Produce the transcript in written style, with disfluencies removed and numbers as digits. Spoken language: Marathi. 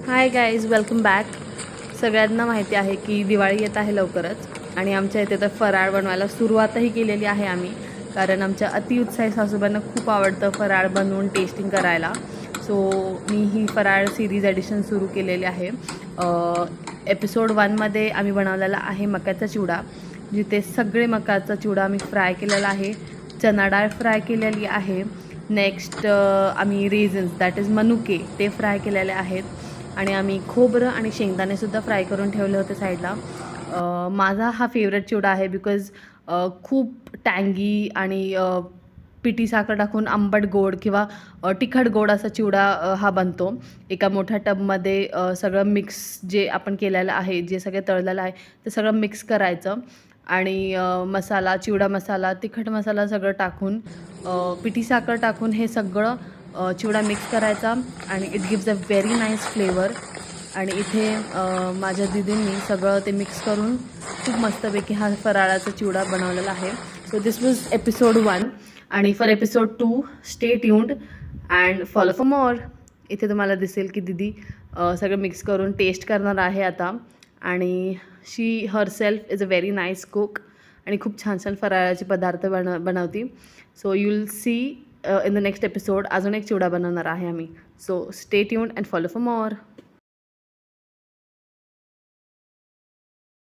Hi guys, welcome back. सगळ्यांना माहिती आहे की दिवाळी येत आहे लवकरच आणि आमच्या इथे तर फराळ बनवायला सुरुवातही केलेली आहे आम्ही. कारण आमच्या अतिउत्साही सासूबाईंना खूप आवडतं फराळ बनवून टेस्टिंग करायला. सो मी ही फराळ सिरीज एडिशन सुरू केलेली आहे. एपिसोड 1मध्ये आम्ही बनवलेला आहे मक्याचा चिवडा, जिथे सगळे मकाचा चिवडा आम्ही फ्राय केलेला आहे. चना डाळ फ्राय केलेली आहे. नेक्स्ट आम्ही रेझन्स दॅट इज मनुके ते फ्राय केलेले आहेत. आणि आम्ही खोबरं आणि शेंगदाणेसुद्धा फ्राय करून ठेवले होते साईडला. माझा हा फेवरेट चिवडा आहे बिकॉज खूप टँगी आणि पिठी साखर टाकून आंबट गोड किंवा तिखट गोड असा चिवडा हा बनतो. एका मोठ्या टबमध्ये सगळं मिक्स जे आपण केलेलं आहे, जे सगळं तळलेलं आहे ते सगळं मिक्स करायचं आणि मसाला, चिवडा मसाला, तिखट मसाला सगळं टाकून पिठी साखर टाकून हे सगळं चिवडा मिक्स करायचा आणि it gives a very nice flavour. आणि इथे माझ्या दीदींनी सगळं ते मिक्स करून खूप मस्तपैकी हा फराळाचा चिवडा बनवलेला आहे. सो दिस वॉज एपिसोड 1 आणि for episode 2 stay tuned and follow for मोर. इथे तुम्हाला दिसेल की दीदी सगळं मिक्स करून टेस्ट करणार आहे आता. आणि she herself is a very nice cook आणि खूप छान छान फराळाचे पदार्थ बनवती. So you will see in the next episode अजून एक चिवडा बनवणार आहे आम्ही. So stay tuned and follow for more.